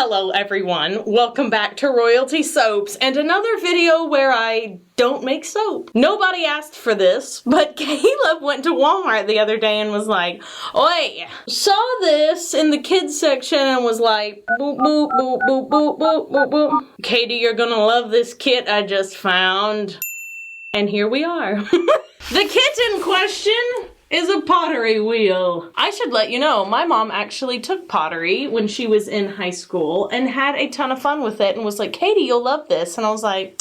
Hello everyone, welcome back to Royalty Soaps and another video where I don't make soap. Nobody asked for this, but Caleb went to Walmart the other day and was like, "Oi, saw this in the kids section," and was like, boop, boop, boop, boop, boop, boop, boop, boop. Katie, you're gonna love this kit I just found. And here we are. The kit in question is a pottery wheel. I should let you know, my mom actually took pottery when she was in high school and had a ton of fun with it and was like, "Katie, you'll love this." And I was like,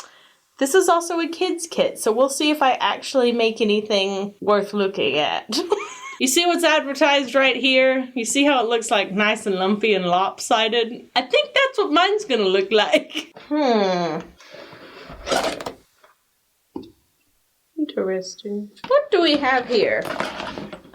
this is also a kid's kit, so we'll see if I actually make anything worth looking at. You see what's advertised right here? You see how it looks like nice and lumpy and lopsided? I think that's what mine's gonna look like. Interesting. What do we have here?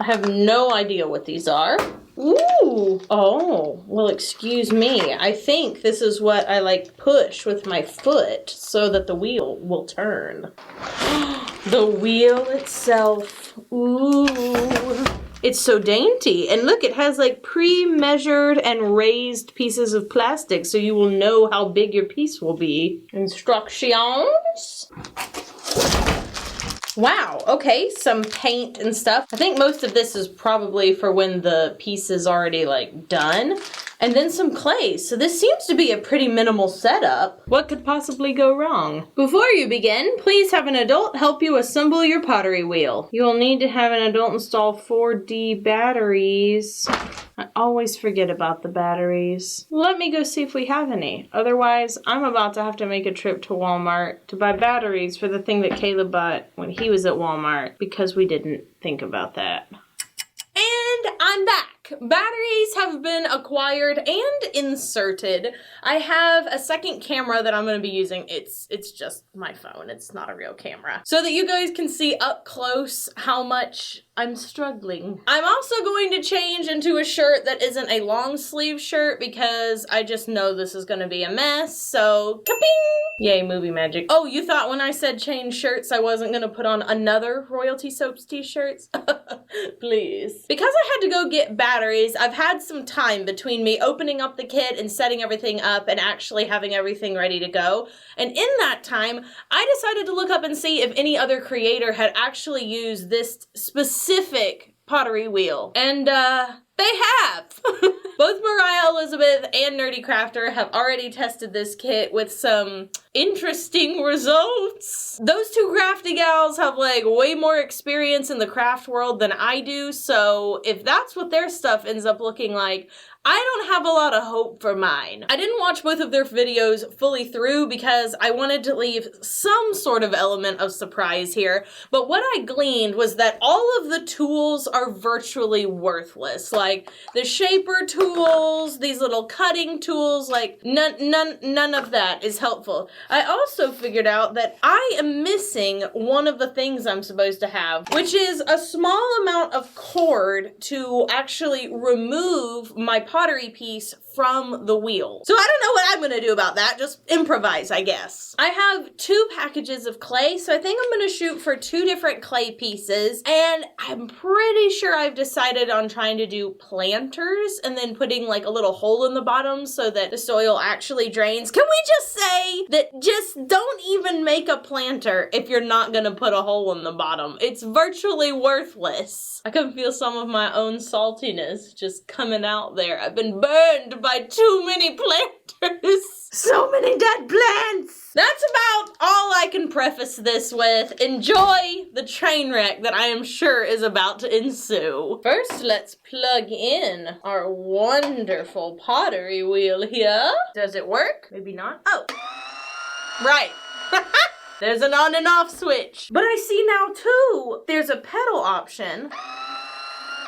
I have no idea what these are. Ooh! Oh, well, excuse me. I think this is what I like push with my foot so that the wheel will turn. The wheel itself. Ooh. It's so dainty. And look, it has like pre-measured and raised pieces of plastic so you will know how big your piece will be. Instructions. Wow, okay, some paint and stuff. I think most of this is probably for when the piece is already like done. And then some clay, so this seems to be a pretty minimal setup. What could possibly go wrong? Before you begin, please have an adult help you assemble your pottery wheel. You will need to have an adult install 4D batteries. I always forget about the batteries. Let me go see if we have any. Otherwise, I'm about to have to make a trip to Walmart to buy batteries for the thing that Caleb bought when he was at Walmart because we didn't think about that. And I'm back. Batteries have been acquired and inserted. I have a second camera that I'm going to be using. It's just my phone. It's not a real camera. So that you guys can see up close how much I'm struggling. I'm also going to change into a shirt that isn't a long sleeve shirt because I just know this is going to be a mess. So, ka-ping! Yay, movie magic. Oh, you thought when I said change shirts I wasn't going to put on another Royalty Soaps t-shirts? Please. Because I had to go get batteries, I've had some time between me opening up the kit and setting everything up and actually having everything ready to go. And in that time, I decided to look up and see if any other creator had actually used this specific pottery wheel. And, they have! Both Mariah Elizabeth and Nerdy Crafter have already tested this kit with some interesting results. Those two crafty gals have like way more experience in the craft world than I do, so if that's what their stuff ends up looking like, I don't have a lot of hope for mine. I didn't watch both of their videos fully through because I wanted to leave some sort of element of surprise here, but what I gleaned was that all of the tools are virtually worthless. Like the shaper tools, these little cutting tools, like none of that is helpful. I also figured out that I am missing one of the things I'm supposed to have, which is a small amount of cord to actually remove my pottery piece from the wheel. So I don't know what I'm gonna do about that, just improvise, I guess. I have 2 packages of clay, so I think I'm gonna shoot for 2 different clay pieces, and I'm pretty sure I've decided on trying to do planters and then putting like a little hole in the bottom so that the soil actually drains. Can we just say that just don't even make a planter if you're not gonna put a hole in the bottom? It's virtually worthless. I can feel some of my own saltiness just coming out there. I've been burned by too many planters. So many dead plants. That's about all I can preface this with. Enjoy the train wreck that I am sure is about to ensue. First, let's plug in our wonderful pottery wheel here. Does it work? Maybe not. Oh, right. There's an on and off switch. But I see now too, there's a pedal option.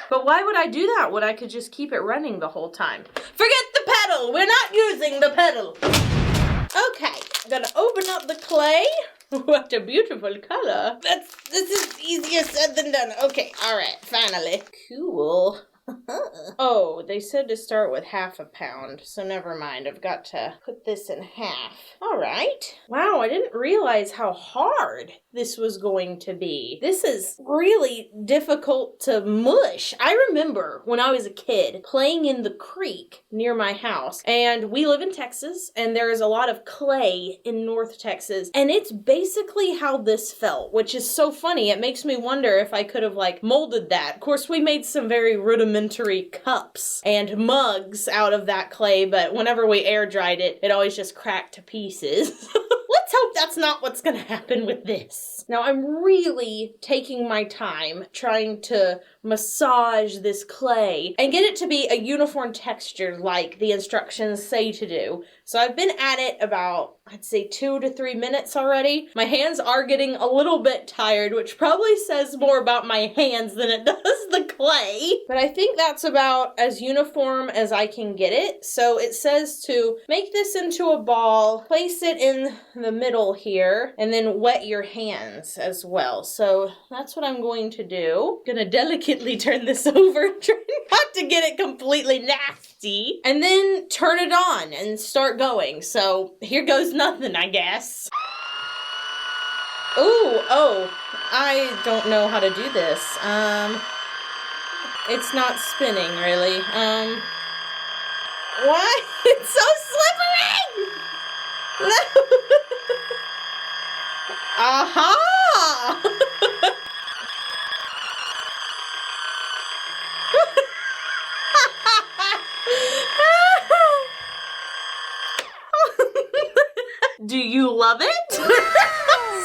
But why would I do that when I could just keep it running the whole time? Forget the pedal! We're not using the pedal! Okay, I'm gonna open up the clay. What a beautiful color. This is easier said than done. Okay, alright, finally. Cool. Oh, they said to start with half a pound, so never mind. I've got to put this in half. All right. Wow, I didn't realize how hard this was going to be. This is really difficult to mush. I remember when I was a kid playing in the creek near my house, and we live in Texas, and there is a lot of clay in North Texas, and it's basically how this felt, which is so funny. It makes me wonder if I could have like molded that. Of course, we made some very rudimentary cups and mugs out of that clay, but whenever we air dried it, it always just cracked to pieces. Let's hope that's not what's gonna happen with this. Now, I'm really taking my time trying to massage this clay and get it to be a uniform texture like the instructions say to do. So I've been at it about, I'd say 2 to 3 minutes already. My hands are getting a little bit tired, which probably says more about my hands than it does the clay. But I think that's about as uniform as I can get it. So it says to make this into a ball, place it in the middle here, and then wet your hands as well. So that's what I'm going to do. I'm gonna delicately turn this over, try not to get it completely nasty, and then turn it on and start going. So here goes nothing, I guess. Ooh, oh, I don't know how to do this. It's not spinning really. What? It's so slippery! Aha! Do you love it?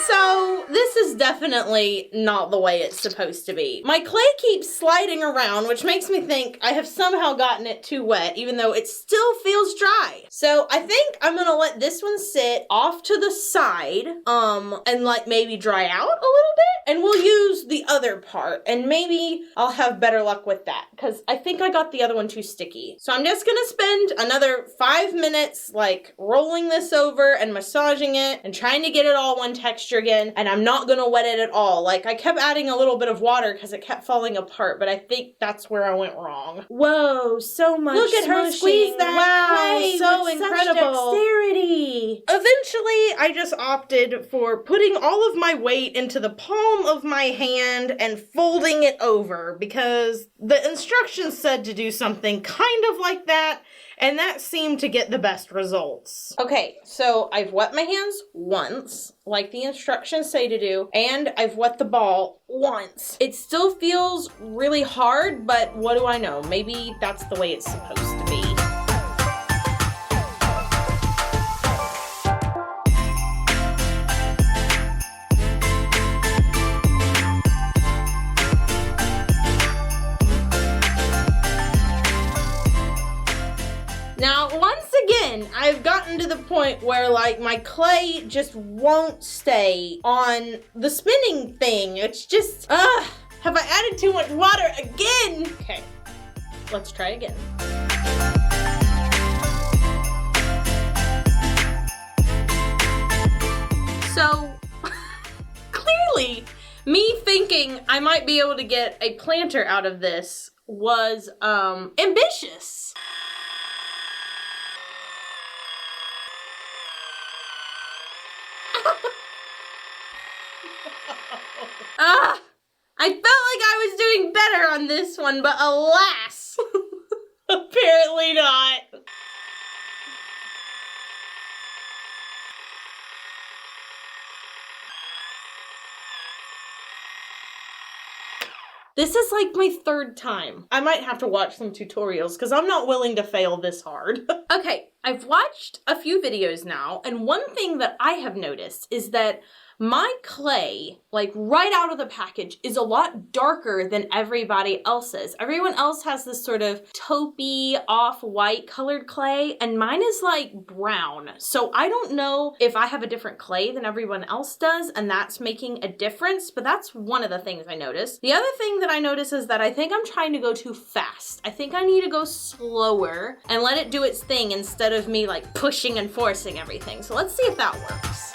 So this is definitely not the way it's supposed to be. My clay keeps sliding around, which makes me think I have somehow gotten it too wet, even though it still feels dry. So I think I'm gonna let this one sit off to the side, and like maybe dry out a little bit, and we'll use the other part, and maybe I'll have better luck with that, because I think I got the other one too sticky. So I'm just gonna spend another 5 minutes like rolling this over and massaging it and trying to get it all one texture again, and I'm not gonna wet it at all. Like, I kept adding a little bit of water because it kept falling apart, but I think that's where I went wrong. Whoa, so much Look at her smushing. squeeze that clay so with incredible. such dexterity. Eventually, I just opted for putting all of my weight into the palm of my hand and folding it over because the instructions said to do something kind of like that, and that seemed to get the best results. Okay, so I've wet my hands once, like the instructions say to do, and I've wet the ball once. It still feels really hard, but what do I know? Maybe that's the way it's supposed to be. Now, once again, I've gotten to the point where, like, my clay just won't stay on the spinning thing. It's just, have I added too much water again? Okay, let's try again. So, clearly, me thinking I might be able to get a planter out of this was, ambitious. I felt like I was doing better on this one, but alas, apparently not. This is like my 3rd time. I might have to watch some tutorials because I'm not willing to fail this hard. Okay, I've watched a few videos now, and one thing that I have noticed is that my clay, like right out of the package, is a lot darker than everybody else's. Everyone else has this sort of taupey, off-white colored clay, and mine is like brown. So I don't know if I have a different clay than everyone else does, and that's making a difference, but that's one of the things I noticed. The other thing that I notice is that I think I'm trying to go too fast. I think I need to go slower and let it do its thing instead of me like pushing and forcing everything. So let's see if that works.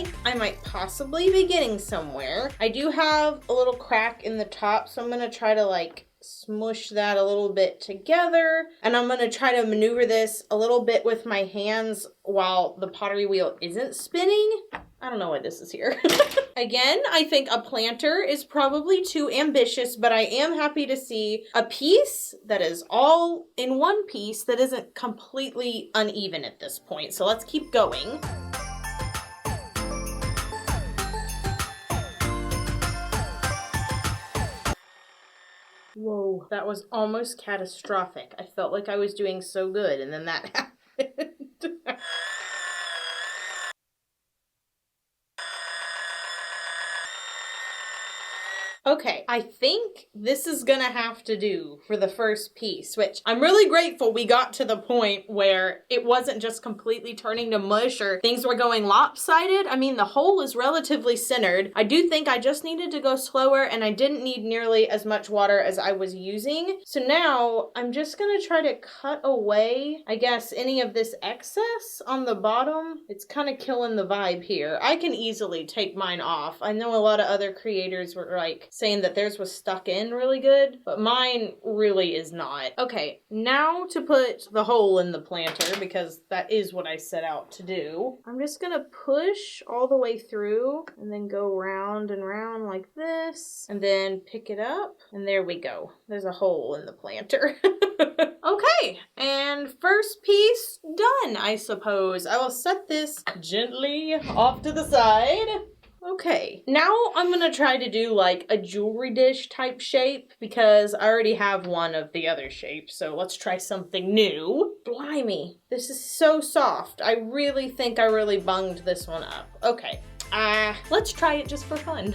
like I might possibly be getting somewhere. I do have a little crack in the top, so I'm gonna try to like smush that a little bit together, and I'm gonna try to maneuver this a little bit with my hands while the pottery wheel isn't spinning. I don't know why this is here. Again, I think a planter is probably too ambitious, but I am happy to see a piece that is all in one piece that isn't completely uneven at this point. So let's keep going. Whoa, that was almost catastrophic. I felt like I was doing so good, and then that happened. Okay, I think this is gonna have to do for the first piece, which I'm really grateful we got to the point where it wasn't just completely turning to mush or things were going lopsided. I mean, the hole is relatively centered. I do think I just needed to go slower, and I didn't need nearly as much water as I was using. So now I'm just gonna try to cut away, I guess, any of this excess on the bottom. It's kind of killing the vibe here. I can easily take mine off. I know a lot of other creators were like saying that theirs was stuck in really good, but mine really is not. Okay, now to put the hole in the planter, because that is what I set out to do. I'm just gonna push all the way through and then go round and round like this, and then pick it up, and there we go. There's a hole in the planter. Okay, and first piece done, I suppose. I will set this gently off to the side. Okay, now I'm gonna try to do like a jewelry dish type shape because I already have one of the other shapes, so let's try something new. Blimey, this is so soft. I really think I really bunged this one up. Okay, let's try it just for fun.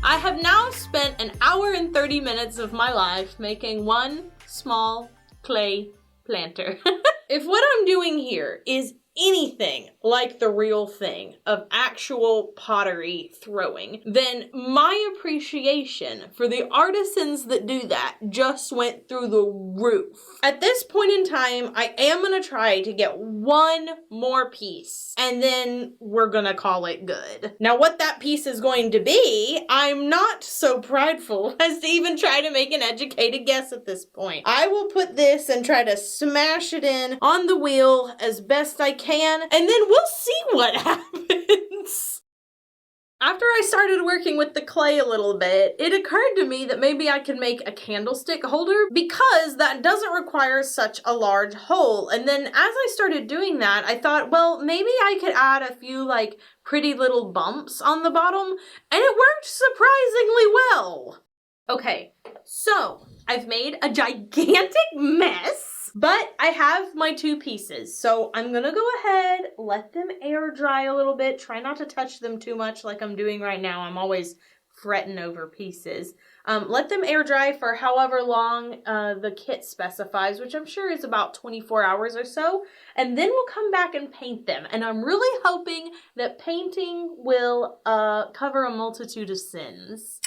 I have now spent an hour and 30 minutes of my life making one small clay planter. If what I'm doing here is anything like the real thing of actual pottery throwing, then my appreciation for the artisans that do that just went through the roof. At this point in time, I am gonna try to get one more piece, and then we're gonna call it good. Now, what that piece is going to be, I'm not so prideful as to even try to make an educated guess at this point. I will put this and try to smash it in on the wheel as best I can, and then we'll see what happens. After I started working with the clay a little bit, it occurred to me that maybe I could make a candlestick holder because that doesn't require such a large hole. And then as I started doing that, I thought, well, maybe I could add a few like pretty little bumps on the bottom, and it worked surprisingly well. Okay, so I've made a gigantic mess. But I have my two pieces, so I'm gonna go ahead, let them air dry a little bit, try not to touch them too much like I'm doing right now. I'm always fretting over pieces. Let them air dry for however long the kit specifies, which I'm sure is about 24 hours or so, and then we'll come back and paint them. And I'm really hoping that painting will cover a multitude of sins.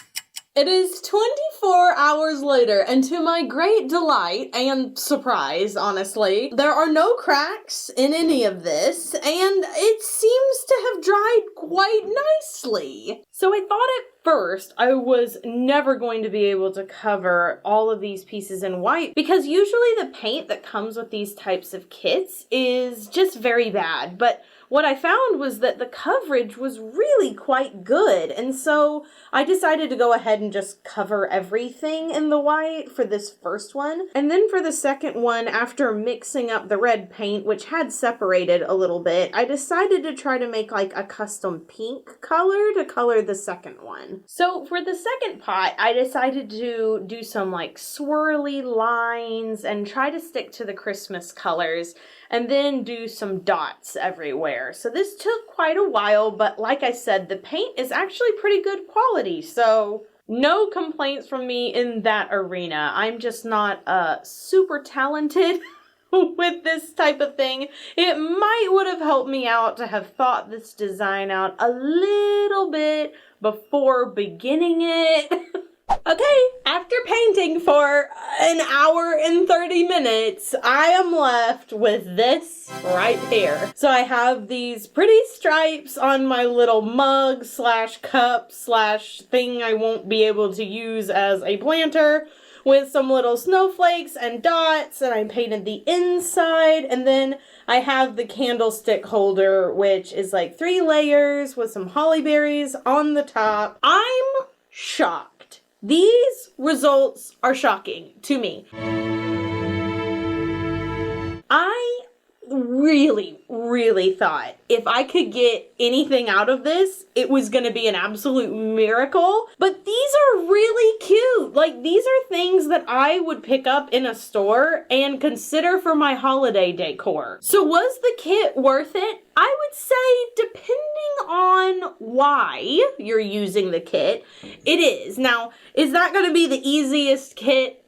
It is 24 hours later, and to my great delight and surprise, honestly, there are no cracks in any of this, and it seems to have dried quite nicely. So I thought at first I was never going to be able to cover all of these pieces in white, because usually the paint that comes with these types of kits is just very bad, but what I found was that the coverage was really quite good, and so I decided to go ahead and just cover everything in the white for this first one. And then for the second one, after mixing up the red paint, which had separated a little bit, I decided to try to make like a custom pink color to color the second one. So for the second pot, I decided to do some like swirly lines and try to stick to the Christmas colors, and then do some dots everywhere. So this took quite a while, but like I said, the paint is actually pretty good quality, so no complaints from me in that arena. I'm just not super talented with this type of thing. It might would have helped me out to have thought this design out a little bit before beginning it. Okay, after painting for an hour and 30 minutes, I am left with this right here. So I have these pretty stripes on my little mug slash cup slash thing I won't be able to use as a planter, with some little snowflakes and dots, and I painted the inside, and then I have the candlestick holder, which is like 3 layers with some holly berries on the top. I'm shocked. These results are shocking to me. I really thought if I could get anything out of this, it was gonna be an absolute miracle. But these are really cute. Like, these are things that I would pick up in a store and consider for my holiday decor. So was the kit worth it? I would say, depending on why you're using the kit, it is. Now, is that gonna be the easiest kit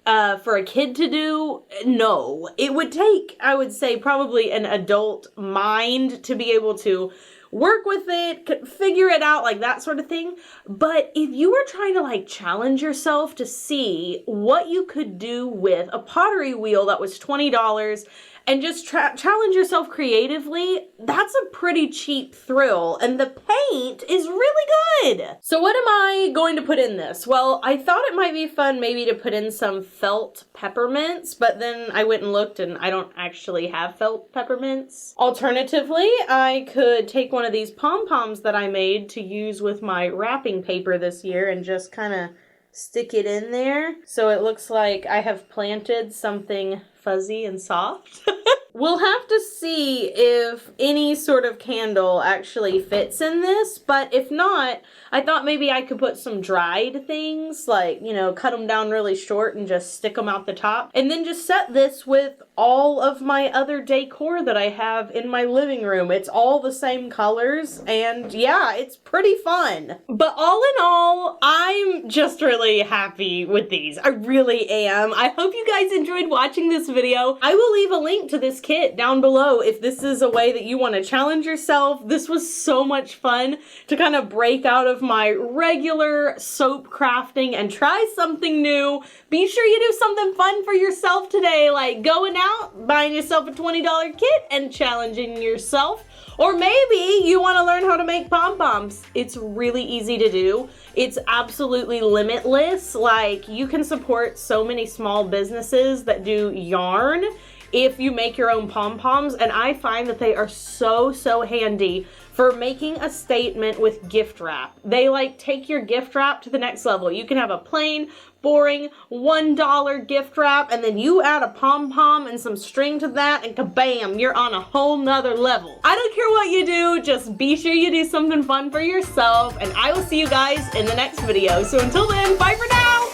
for a kid to do? No. It would take, I would say, probably an adult mind to be able to work with it, figure it out, like that sort of thing. But if you were trying to like challenge yourself to see what you could do with a pottery wheel that was $20 and just challenge yourself creatively, that's a pretty cheap thrill, and the paint is really good. So what am I going to put in this? Well, I thought it might be fun maybe to put in some felt peppermints, but then I went and looked and I don't actually have felt peppermints. Alternatively, I could take one of these pom-poms that I made to use with my wrapping paper this year and just kind of stick it in there so it looks like I have planted something fuzzy and soft. We'll have to see if any sort of candle actually fits in this, but if not, I thought maybe I could put some dried things, like, you know, cut them down really short and just stick them out the top, and then just set this with all of my other decor that I have in my living room. It's all the same colors, and yeah, it's pretty fun. But all in all, I'm just really happy with these. I really am. I hope you guys enjoyed watching this video. I will leave a link to this kit down below if this is a way that you want to challenge yourself. This was so much fun to kind of break out of my regular soap crafting and try something new. Be sure you do something fun for yourself today, like going out, buying yourself a $20 kit and challenging yourself. Or maybe you want to learn how to make pom-poms. It's really easy to do. It's absolutely limitless. Like, you can support so many small businesses that do yarn if you make your own pom-poms, and I find that they are so handy for making a statement with gift wrap. They like take your gift wrap to the next level. You can have a plain, boring $1 gift wrap, and then you add a pom-pom and some string to that, and kabam, you're on a whole nother level. I don't care what you do, just be sure you do something fun for yourself, and I will see you guys in the next video. So until then, bye for now.